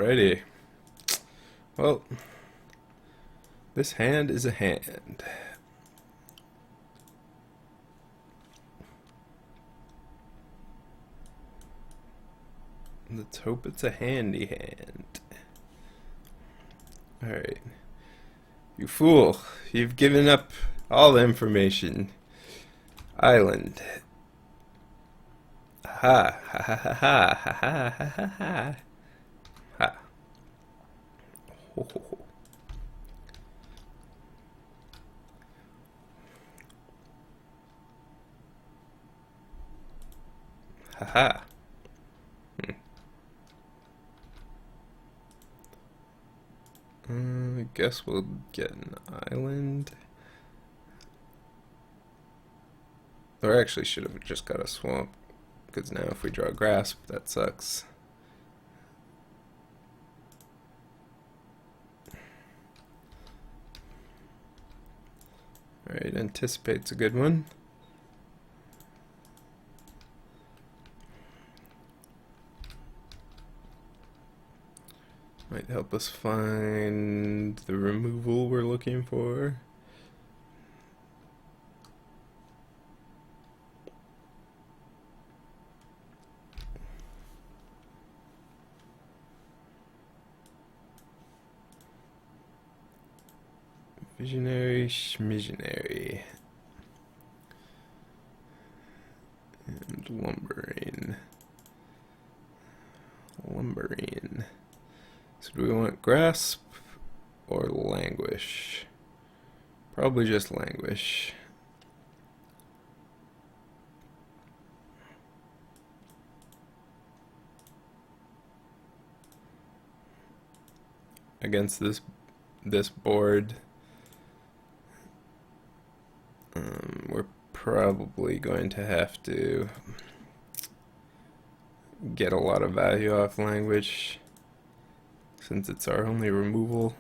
Alrighty. Well, this hand is a hand. Let's hope it's a handy hand. Alright. You fool. You've given up all the information. Island. Ha ha ha ha ha ha ha ha ha ha. Ha. Ho ho ho. Ha ha. I guess we'll get an island. Or actually should have just got a swamp, because now if we draw grass, that sucks. Alright, anticipate's a good one. Might help us find the removal we're looking for. Visionary, schmisionary. And lumbering. Lumbering. So do we want grasp or languish? Probably just languish. Against this board, we're probably going to have to get a lot of value off language, since it's our only removal.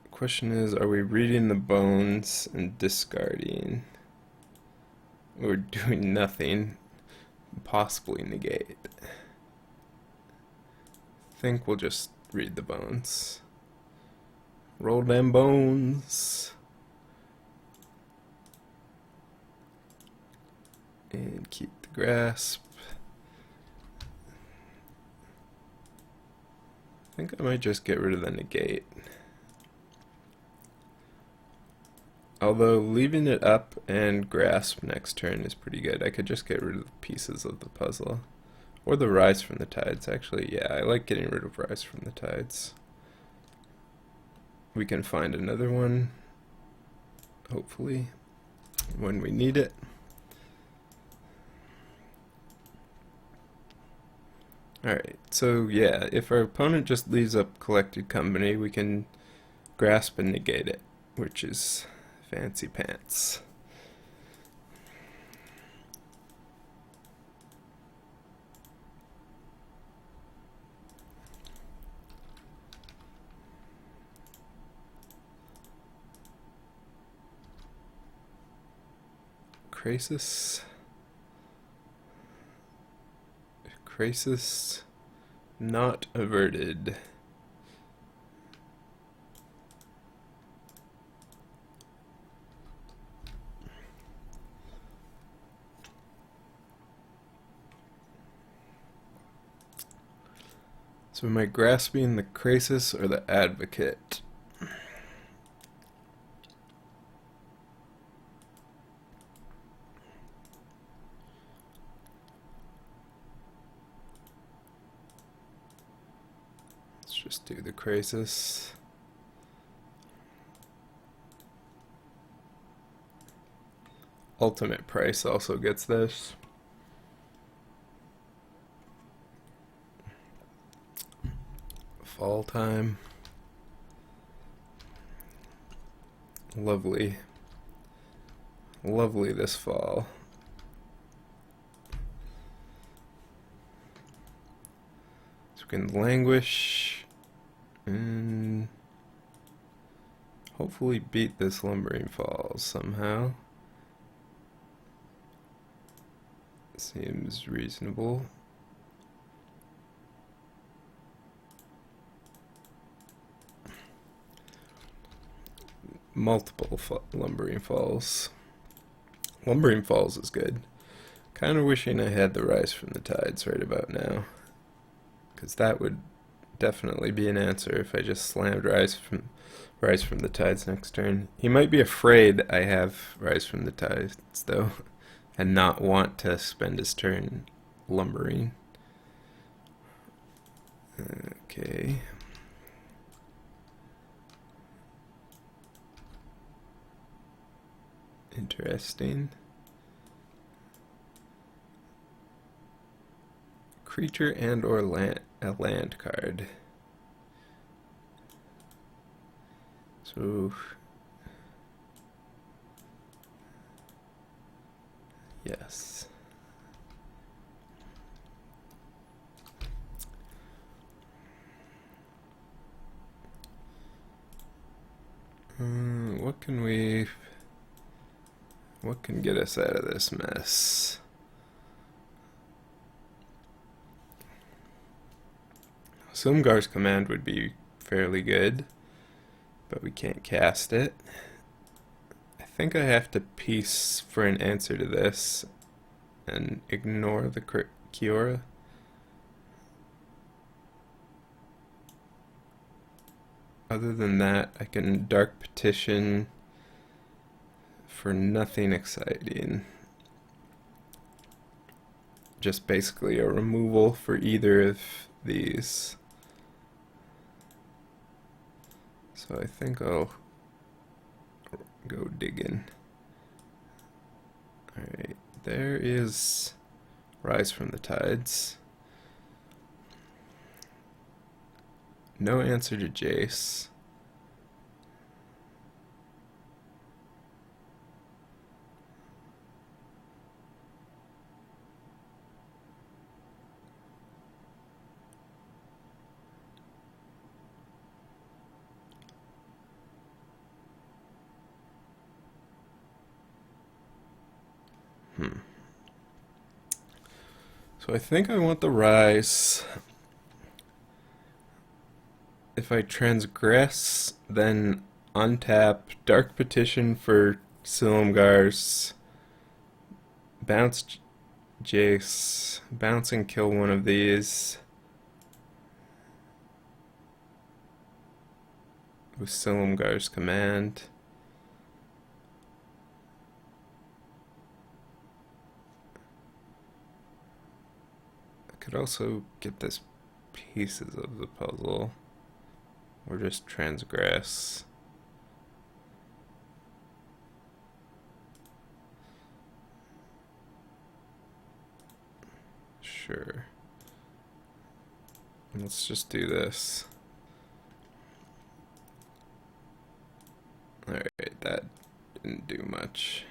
Question is, are we reading the bones and discarding? Or doing nothing, possibly negate? I think we'll just read the bones. Roll them bones. And keep the grasp. I think I might just get rid of the negate. Although leaving it up and grasp next turn is pretty good. I could just get rid of the pieces of the puzzle. Or the rise from the tides, actually. Yeah, I like getting rid of rise from the tides. We can find another one, hopefully, when we need it. Alright, so yeah, if our opponent just leaves up collected company, we can grasp and negate it, which is fancy pants. Crisis not averted. So am I grasping the crisis or the advocate? Just do the crisis. Ultimate price also gets this. Fall time. Lovely. Lovely this fall. So we can languish and hopefully beat this lumbering falls somehow. Seems reasonable. multiple lumbering falls. Lumbering falls is good. Kind of wishing I had the rise from the tides right about now, because that would definitely be an answer if I just slammed rise from the tides next turn. He might be afraid I have rise from the tides though, and not want to spend his turn lumbering. Okay. Interesting. Creature and or a land card. So yes. What can get us out of this mess? Silumgar's command would be fairly good, but we can't cast it. I think I have to piece for an answer to this and ignore the Kiora. Other than that, I can Dark Petition for nothing exciting. Just basically a removal for either of these. So I think I'll go digging. Alright, there is Rise from the Tides. No answer to Jace. So I think I want the Rise. If I transgress, then untap, Dark Petition for Silumgar's, bounce Jace, bounce and kill one of these with Silumgar's command. I could also get this pieces of the puzzle. Or just transgress. Sure. Let's just do this. Alright, that didn't do much.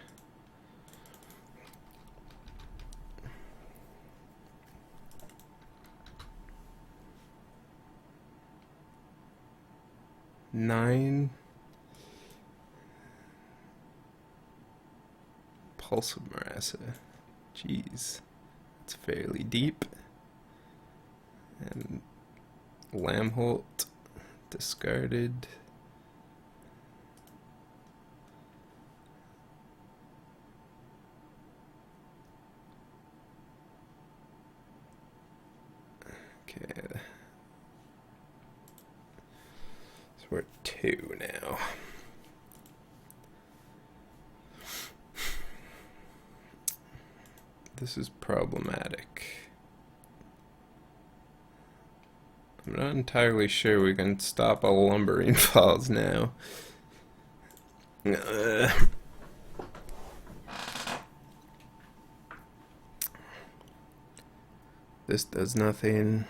Nine. Pulse of Marassa. Jeez. It's fairly deep. And Lamholt discarded. Okay. So we're at 2 now. This is problematic. I'm not entirely sure we can stop a lumbering falls now. This does nothing.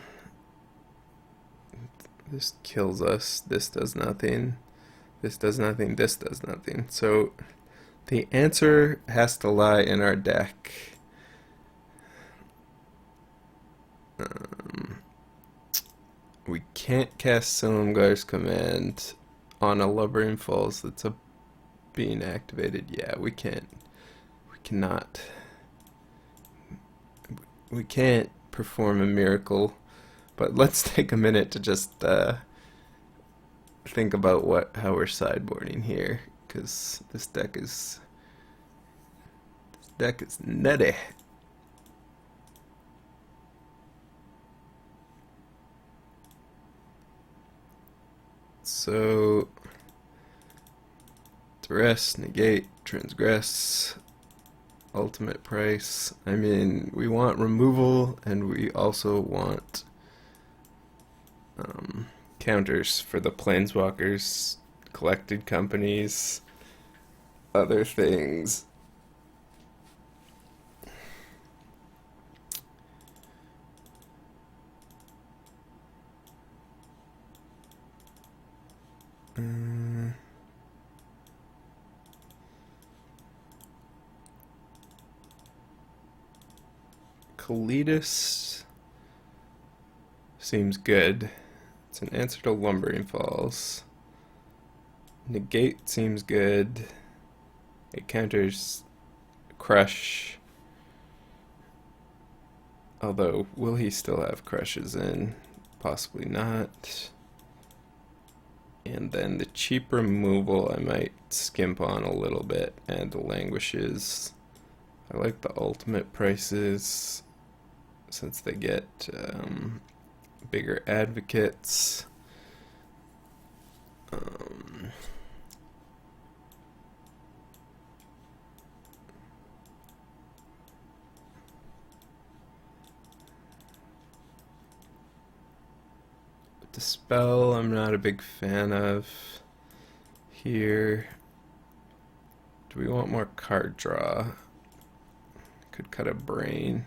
This kills us. This does nothing. This does nothing. This does nothing. So the answer has to lie in our deck. We can't cast Silumgar's command on a lumbering falls that's being activated. Yeah, we can't. We cannot. We can't perform a miracle. But let's take a minute to just think about how we're sideboarding here, because this deck is nutty. So, duress, negate, transgress, ultimate price. I mean, we want removal, and we also want counters for the planeswalkers, collected companies, other things. Kalidas seems good. It's an answer to Lumbering Falls. Negate seems good. It counters Crush. Although, will he still have Crushes in? Possibly not. And then the cheap removal I might skimp on a little bit, and the Languishes. I like the ultimate prices since they get bigger advocates. The spell I'm not a big fan of here. Do we want more card draw? Could cut a brain.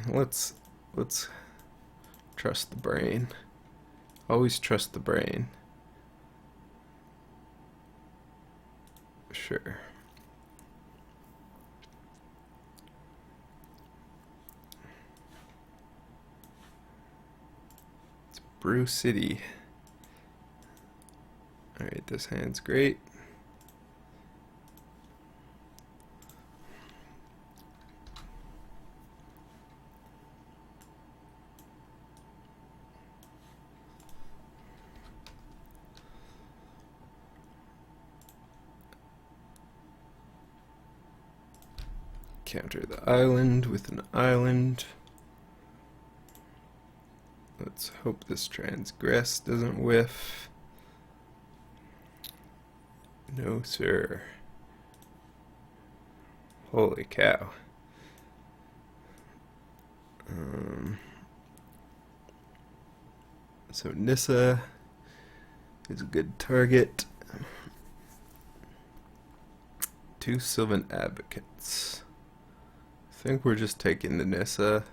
Let's trust the brain. Always trust the brain. Sure. It's Brew City. Alright, this hand's great. Counter the island with an island. Let's hope this transgress doesn't whiff. No, sir. Holy cow. So Nissa is a good target. 2 Sylvan Advocates. I think we're just taking the Nissa.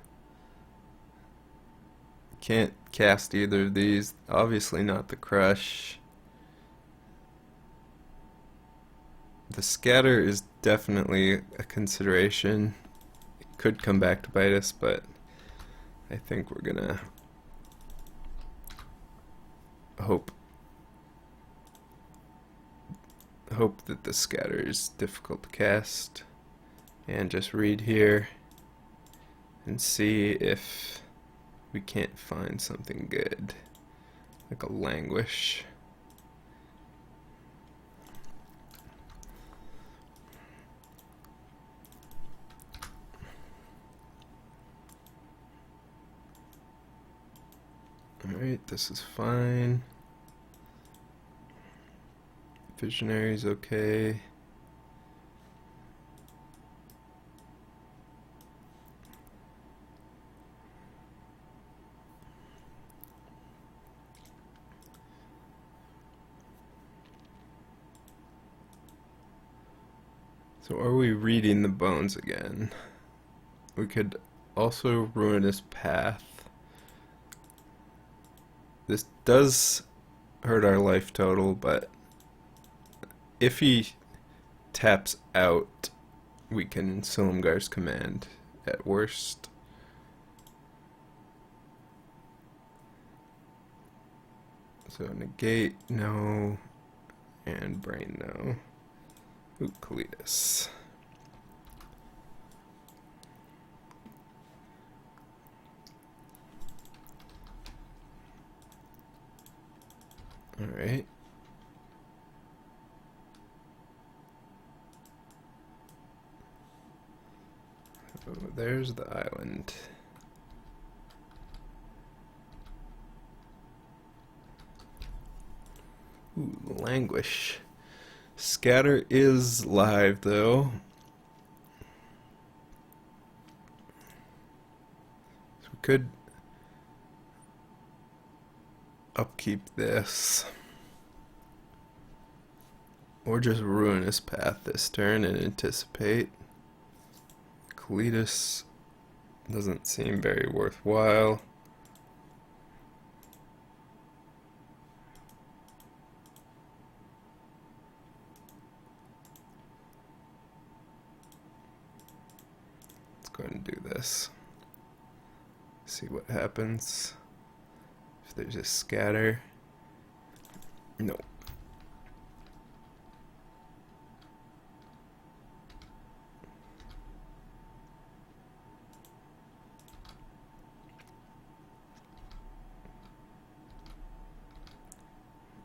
Can't cast either of these. Obviously not the Crush. The Scatter is definitely a consideration. It could come back to bite us, but I think we're gonna hope that the Scatter is difficult to cast, and just read here and see if we can't find something good, like a Languish. Alright, this is fine. Visionary's okay. So are we reading the bones again? We could also Ruinous Path. This does hurt our life total, but if he taps out, we can Silumgar's Command at worst. So negate, no, and brain, no. Ooh, Kalidas. Alright. Oh, there's the island. Ooh, languish. Scatter is live though. So we could upkeep this. Or just ruin his path this turn and anticipate. Cletus doesn't seem very worthwhile. Let's go ahead and do this. See what happens. If there's a scatter. No.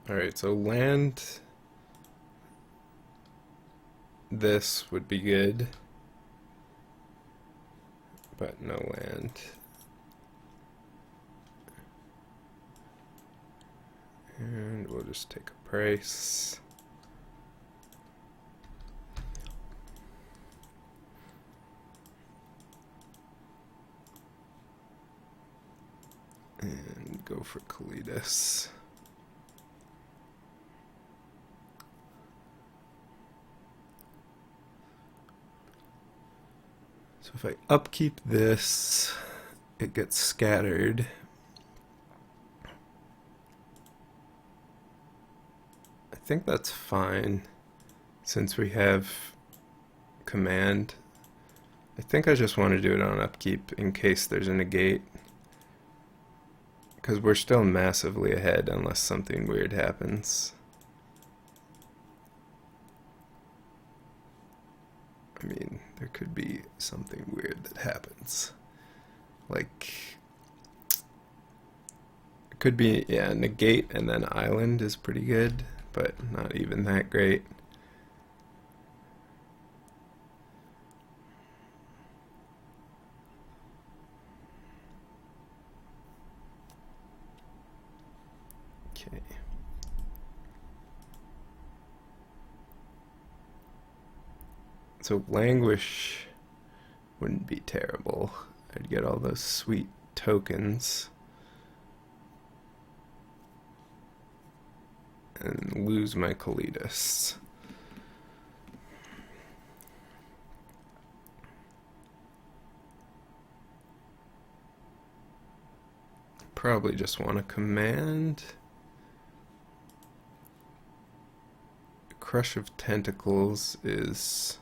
Alright, so land this would be good, but no land. And we'll just take a price. And go for Cletus. So if I upkeep this, it gets scattered. I think that's fine since we have command. I think I just want to do it on upkeep in case there's a negate. Because we're still massively ahead unless something weird happens. I mean, there could be something weird that happens. Like, it could be, yeah, negate and then island is pretty good, but not even that great. Okay. So languish wouldn't be terrible. I'd get all those sweet tokens and lose my Cletus. Probably just want to command. Crush of Tentacles is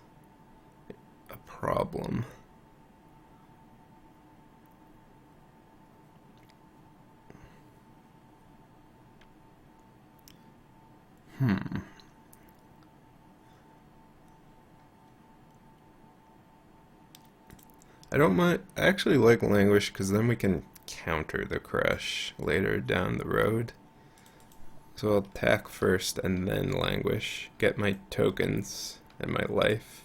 a problem. I don't mind. I actually like languish because then we can counter the crush later down the road. So I'll attack first and then languish. Get my tokens and my life.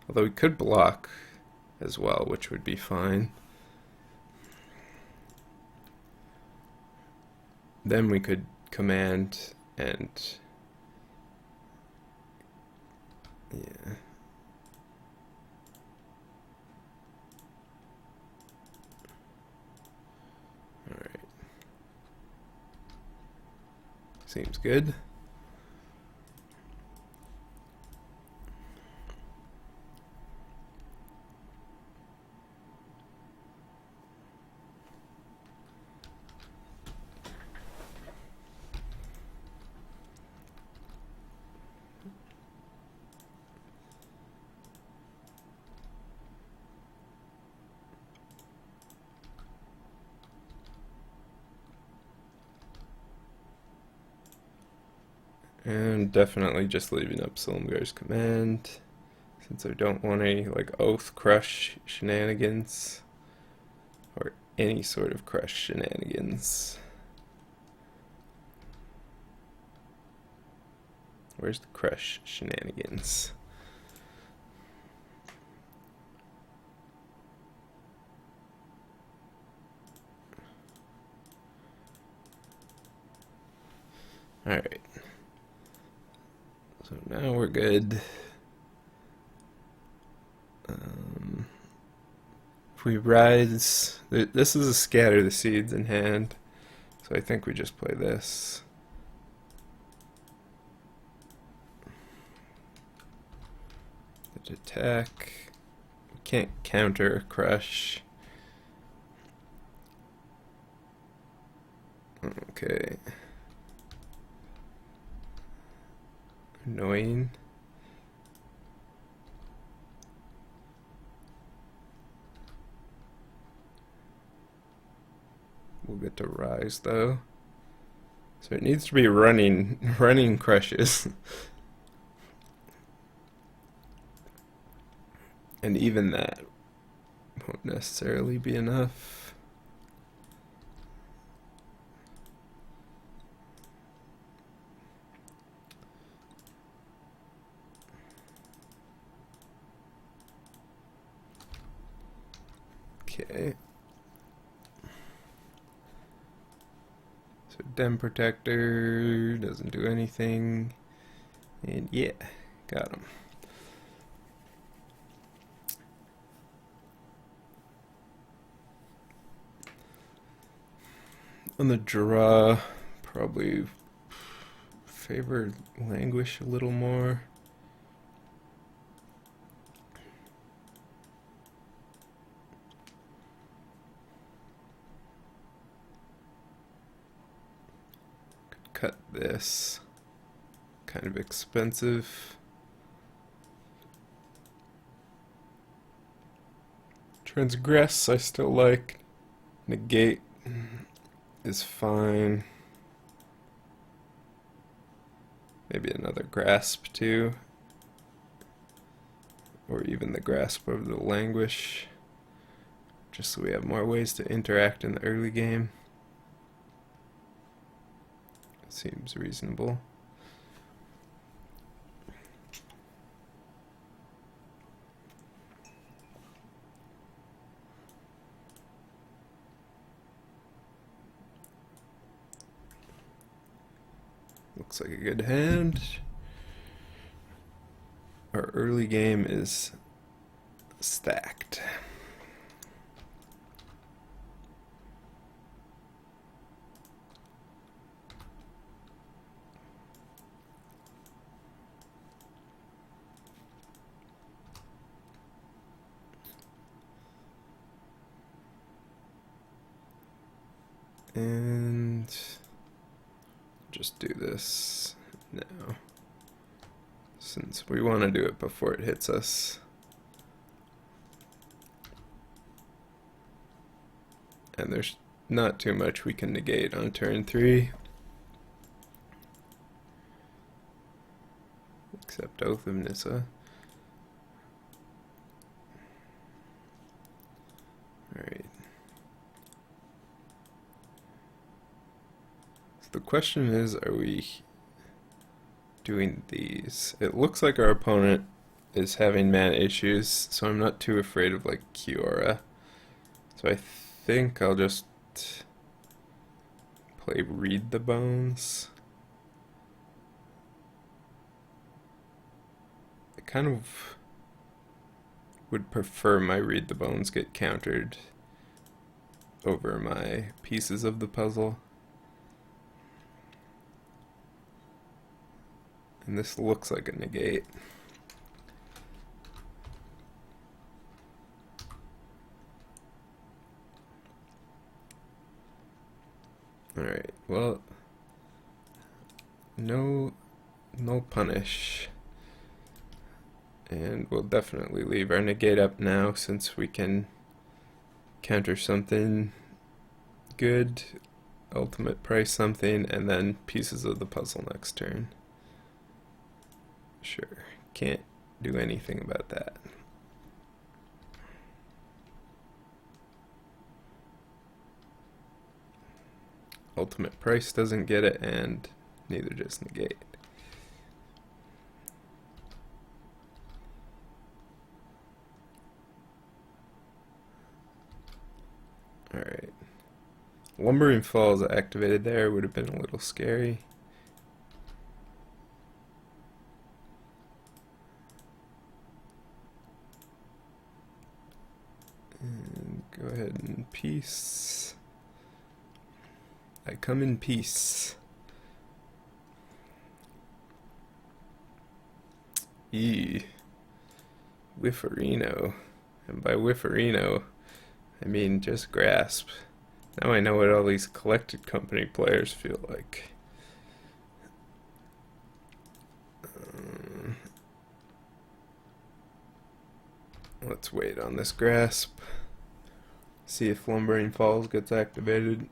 Although we could block as well, which would be fine. Then we could command and yeah. Alright. Seems good. And definitely just leaving up Silumgar's command, since I don't want any like oath crush shenanigans. Or any sort of crush shenanigans. Where's the crush shenanigans? Alright. So now we're good. If we rise, this is a scatter the seeds in hand, so I think we just play this. The attack. We can't counter a crush. Okay. Annoying. We'll get to rise though. So it needs to be running crushes. And even that won't necessarily be enough. Okay. So Dem Protector doesn't do anything. And yeah, got him. On the draw, probably favor Languish a little more. Cut this. Kind of expensive. Transgress I still like. Negate is fine. Maybe another grasp too. Or even the grasp of the Languish. Just so we have more ways to interact in the early game. Seems reasonable. Looks like a good hand. Our early game is stacked. And just do this now, since we want to do it before it hits us. And there's not too much we can negate on turn 3. Except Oath of Nissa. Alright. The question is, are we doing these? It looks like our opponent is having mana issues, so I'm not too afraid of like Kiora. So I think I'll just play Read the Bones. I kind of would prefer my Read the Bones get countered over my pieces of the puzzle. And this looks like a negate. Alright, well, no punish. And we'll definitely leave our negate up now, since we can counter something good, ultimate price something, and then pieces of the puzzle next turn. Sure, can't do anything about that. ultimate price doesn't get it, and neither does negate. Alright. Lumbering Falls activated there would have been a little scary. And go ahead and peace. I come in peace. Whifferino. And by Whifferino, I mean just grasp. Now I know what all these collected company players feel like. Let's wait on this grasp. See if Lumbering Falls gets activated.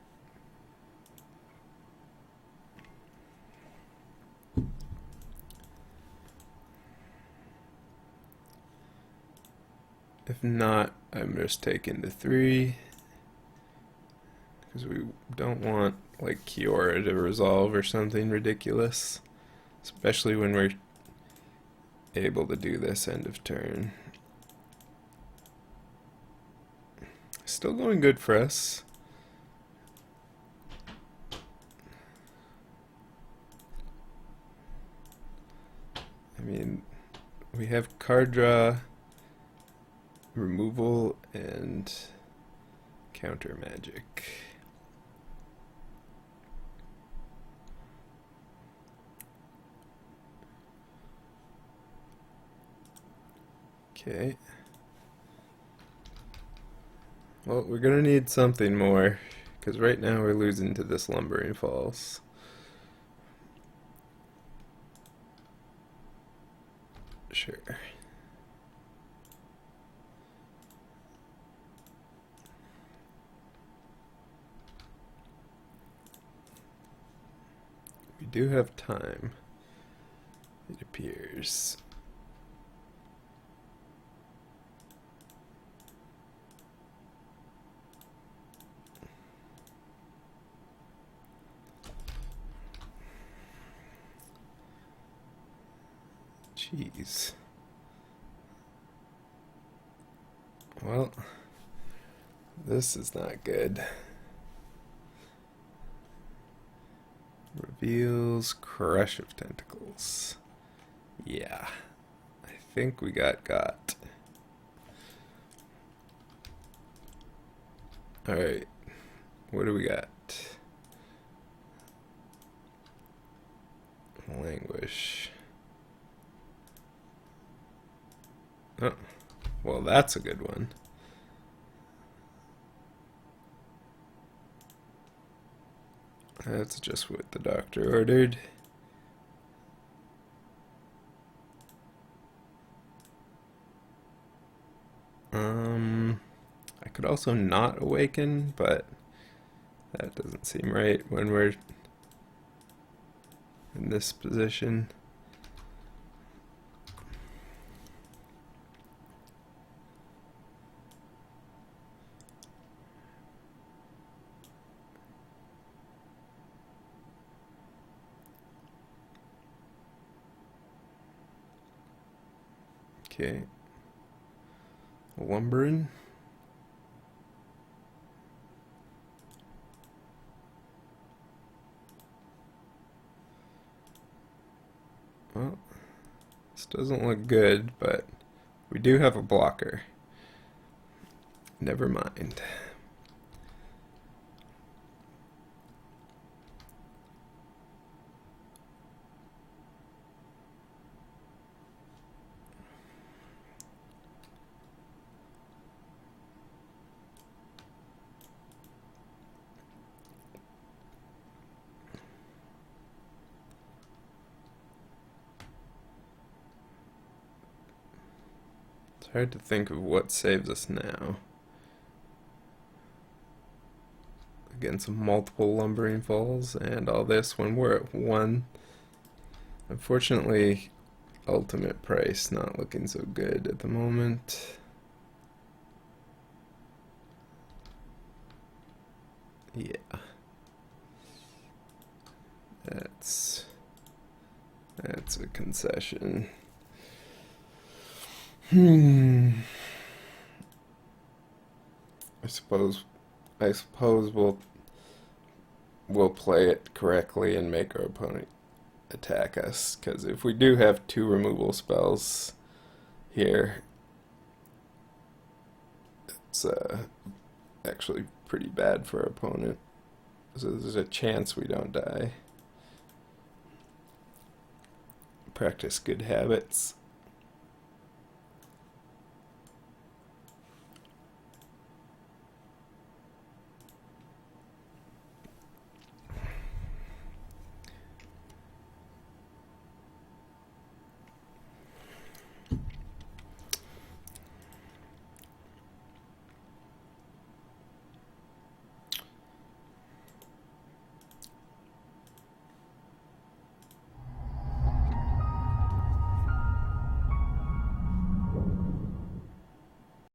If not, I'm just taking the 3. Because we don't want, like, Kiora to resolve or something ridiculous. Especially when we're able to do this end of turn. Still going good for us. I mean, we have card draw, removal, and counter magic. Okay. Well, we're gonna need something more, because right now we're losing to this Lumbering Falls. Sure. We do have time, it appears. Jeez. Well, this is not good. Reveals Crush of Tentacles. Yeah, I think we got. Alright, what do we got? Languish. Oh, well, that's a good one. That's just what the doctor ordered. I could also not awaken, but that doesn't seem right when we're in this position. Okay. Lumbering. Well, this doesn't look good, but we do have a blocker. Never mind. It's hard to think of what saves us now. Against multiple Lumbering Falls and all this when we're at 1. Unfortunately, ultimate price not looking so good at the moment. Yeah. That's a concession. I suppose we'll play it correctly and make our opponent attack us. Because if we do have two removal spells here, it's actually pretty bad for our opponent. So there's a chance we don't die. Practice good habits.